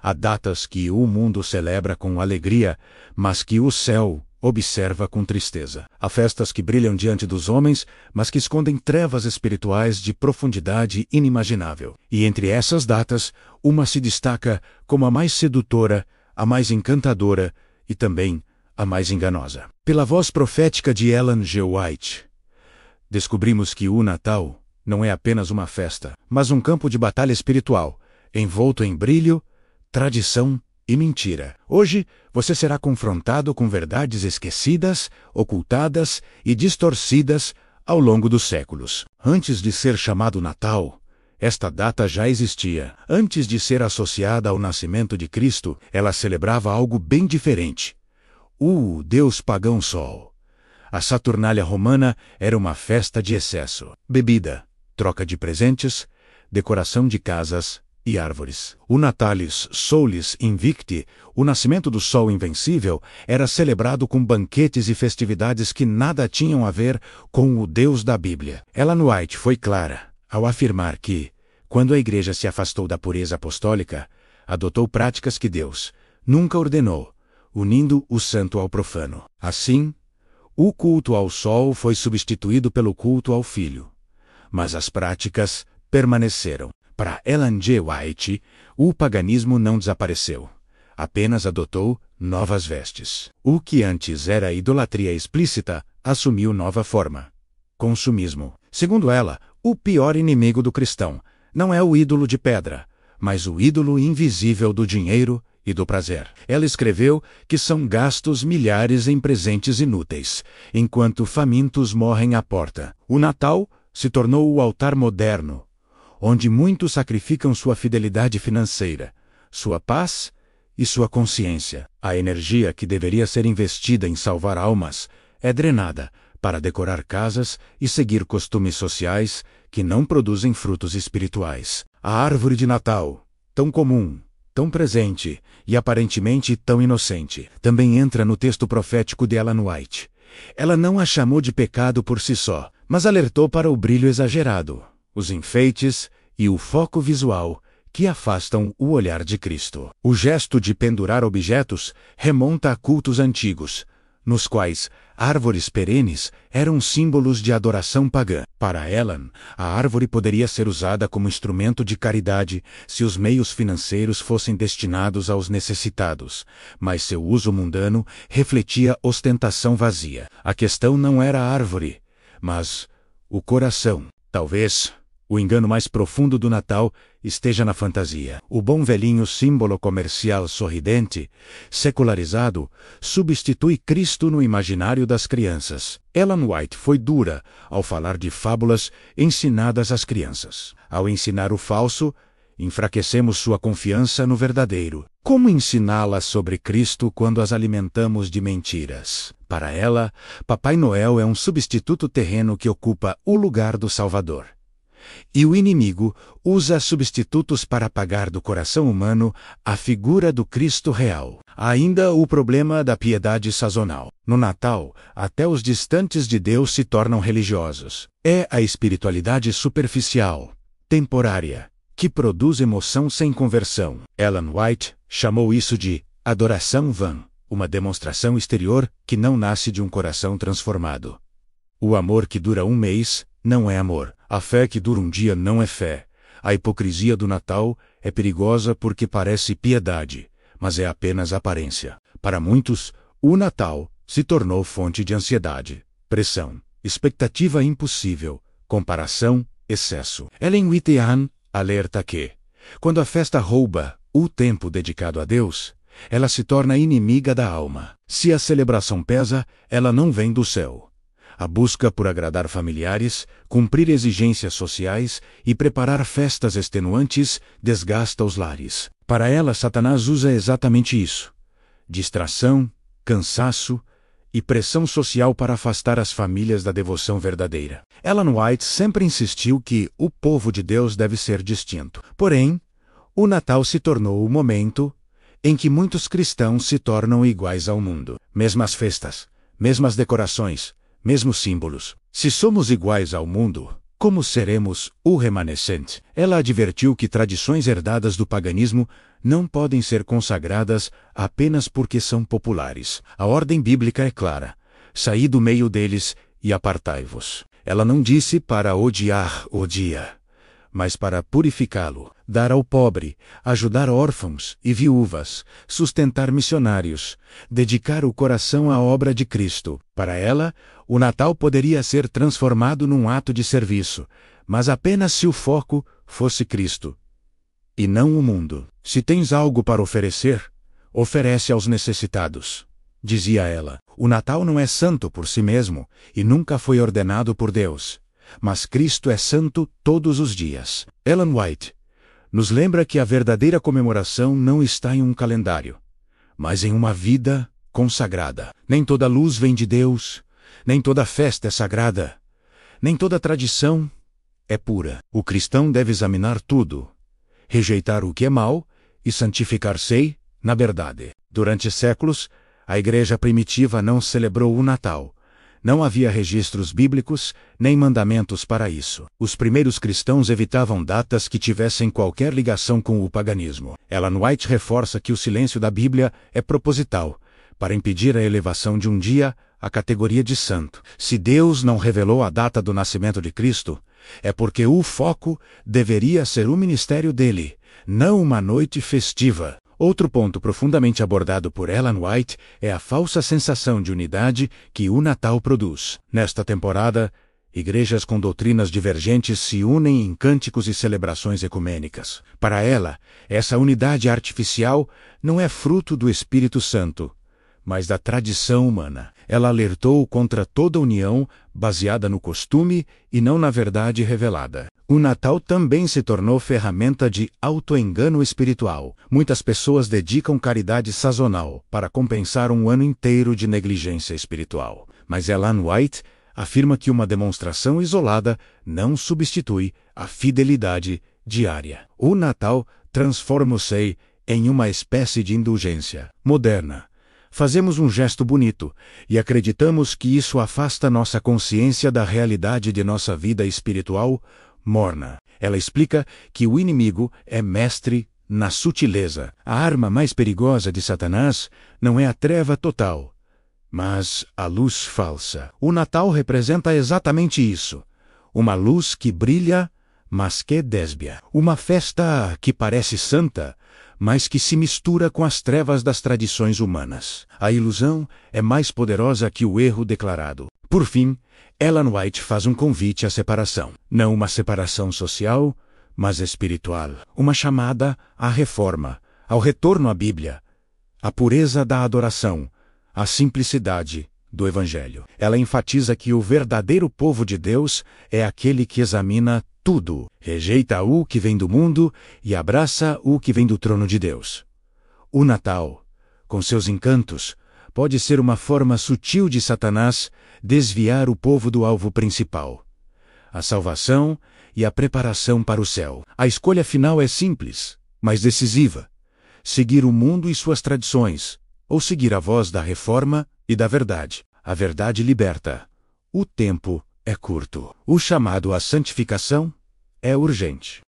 Há datas que o mundo celebra com alegria, mas que o céu observa com tristeza. Há festas que brilham diante dos homens, mas que escondem trevas espirituais de profundidade inimaginável. E entre essas datas, uma se destaca como a mais sedutora, a mais encantadora e também a mais enganosa. Pela voz profética de Ellen G. White, descobrimos que o Natal não é apenas uma festa, mas um campo de batalha espiritual, envolto em brilho, tradição e mentira. Hoje, você será confrontado com verdades esquecidas, ocultadas e distorcidas ao longo dos séculos. Antes de ser chamado Natal, esta data já existia. Antes de ser associada ao nascimento de Cristo, ela celebrava algo bem diferente: o deus pagão Sol. A Saturnália romana era uma festa de excesso. Bebida, troca de presentes, decoração de casas e árvores. O Natalis Solis Invicti, o nascimento do Sol Invencível, era celebrado com banquetes e festividades que nada tinham a ver com o Deus da Bíblia. Ellen White foi clara ao afirmar que, quando a Igreja se afastou da pureza apostólica, adotou práticas que Deus nunca ordenou, unindo o santo ao profano. Assim, o culto ao Sol foi substituído pelo culto ao Filho. Mas as práticas permaneceram. Para Ellen G. White, o paganismo não desapareceu, apenas adotou novas vestes. O que antes era idolatria explícita assumiu nova forma: consumismo. Segundo ela, o pior inimigo do cristão não é o ídolo de pedra, mas o ídolo invisível do dinheiro e do prazer. Ela escreveu que são gastos milhares em presentes inúteis, enquanto famintos morrem à porta. O Natal se tornou o altar moderno, onde muitos sacrificam sua fidelidade financeira, sua paz e sua consciência. A energia que deveria ser investida em salvar almas é drenada para decorar casas e seguir costumes sociais que não produzem frutos espirituais. A árvore de Natal, tão comum, tão presente e aparentemente tão inocente, também entra no texto profético de Ellen White. Ela não a chamou de pecado por si só, mas alertou para o brilho exagerado, os enfeites e o foco visual que afastam o olhar de Cristo. O gesto de pendurar objetos remonta a cultos antigos, nos quais árvores perenes eram símbolos de adoração pagã. Para Ellen, a árvore poderia ser usada como instrumento de caridade se os meios financeiros fossem destinados aos necessitados, mas seu uso mundano refletia ostentação vazia. A questão não era a árvore, mas o coração. Talvez o engano mais profundo do Natal esteja na fantasia. O bom velhinho símbolo comercial sorridente, secularizado, substitui Cristo no imaginário das crianças. Ellen White foi dura ao falar de fábulas ensinadas às crianças. Ao ensinar o falso, enfraquecemos sua confiança no verdadeiro. Como ensiná-las sobre Cristo quando as alimentamos de mentiras? Para ela, Papai Noel é um substituto terreno que ocupa o lugar do Salvador. E o inimigo usa substitutos para apagar do coração humano a figura do Cristo real. Há ainda o problema da piedade sazonal. No Natal, até os distantes de Deus se tornam religiosos. É a espiritualidade superficial, temporária, que produz emoção sem conversão. Ellen White chamou isso de adoração vã, uma demonstração exterior que não nasce de um coração transformado. O amor que dura um mês não é amor. A fé que dura um dia não é fé. A hipocrisia do Natal é perigosa porque parece piedade, mas é apenas aparência. Para muitos, o Natal se tornou fonte de ansiedade, pressão, expectativa impossível, comparação, excesso. Ellen White alerta que, quando a festa rouba o tempo dedicado a Deus, ela se torna inimiga da alma. Se a celebração pesa, ela não vem do céu. A busca por agradar familiares, cumprir exigências sociais e preparar festas extenuantes desgasta os lares. Para ela, Satanás usa exatamente isso: distração, cansaço e pressão social para afastar as famílias da devoção verdadeira. Ellen White sempre insistiu que o povo de Deus deve ser distinto. Porém, o Natal se tornou o momento em que muitos cristãos se tornam iguais ao mundo. Mesmas festas, mesmas decorações, mesmos símbolos. Se somos iguais ao mundo, como seremos o remanescente? Ela advertiu que tradições herdadas do paganismo não podem ser consagradas apenas porque são populares. A ordem bíblica é clara: saí do meio deles e apartai-vos. Ela não disse para odiar o dia, mas para purificá-lo, dar ao pobre, ajudar órfãos e viúvas, sustentar missionários, dedicar o coração à obra de Cristo. Para ela, o Natal poderia ser transformado num ato de serviço, mas apenas se o foco fosse Cristo, e não o mundo. Se tens algo para oferecer, oferece aos necessitados, dizia ela. O Natal não é santo por si mesmo e nunca foi ordenado por Deus, mas Cristo é santo todos os dias. Ellen White nos lembra que a verdadeira comemoração não está em um calendário, mas em uma vida consagrada. Nem toda luz vem de Deus, nem toda festa é sagrada, nem toda tradição é pura. O cristão deve examinar tudo, rejeitar o que é mau e santificar-se na verdade. Durante séculos, a igreja primitiva não celebrou o Natal. Não havia registros bíblicos, nem mandamentos para isso. Os primeiros cristãos evitavam datas que tivessem qualquer ligação com o paganismo. Ellen White reforça que o silêncio da Bíblia é proposital, para impedir a elevação de um dia à categoria de santo. Se Deus não revelou a data do nascimento de Cristo, é porque o foco deveria ser o ministério dele, não uma noite festiva. Outro ponto profundamente abordado por Ellen White é a falsa sensação de unidade que o Natal produz. Nesta temporada, igrejas com doutrinas divergentes se unem em cânticos e celebrações ecumênicas. Para ela, essa unidade artificial não é fruto do Espírito Santo, mas da tradição humana. Ela alertou contra toda união baseada no costume e não na verdade revelada. O Natal também se tornou ferramenta de autoengano espiritual. Muitas pessoas dedicam caridade sazonal para compensar um ano inteiro de negligência espiritual. Mas Ellen White afirma que uma demonstração isolada não substitui a fidelidade diária. O Natal transforma-se em uma espécie de indulgência moderna. Fazemos um gesto bonito e acreditamos que isso afasta nossa consciência da realidade de nossa vida espiritual morna. Ela explica que o inimigo é mestre na sutileza. A arma mais perigosa de Satanás não é a treva total, mas a luz falsa. O Natal representa exatamente isso. Uma luz que brilha, mas que desvia. Uma festa que parece santa, mas que se mistura com as trevas das tradições humanas. A ilusão é mais poderosa que o erro declarado. Por fim, Ellen White faz um convite à separação. Não uma separação social, mas espiritual. Uma chamada à reforma, ao retorno à Bíblia, à pureza da adoração, à simplicidade do Evangelho. Ela enfatiza que o verdadeiro povo de Deus é aquele que examina tudo, rejeita o que vem do mundo e abraça o que vem do trono de Deus. O Natal, com seus encantos, pode ser uma forma sutil de Satanás desviar o povo do alvo principal, a salvação e a preparação para o céu. A escolha final é simples, mas decisiva: seguir o mundo e suas tradições, ou seguir a voz da reforma e da verdade. A verdade liberta. O tempo é curto. O chamado à santificação é urgente.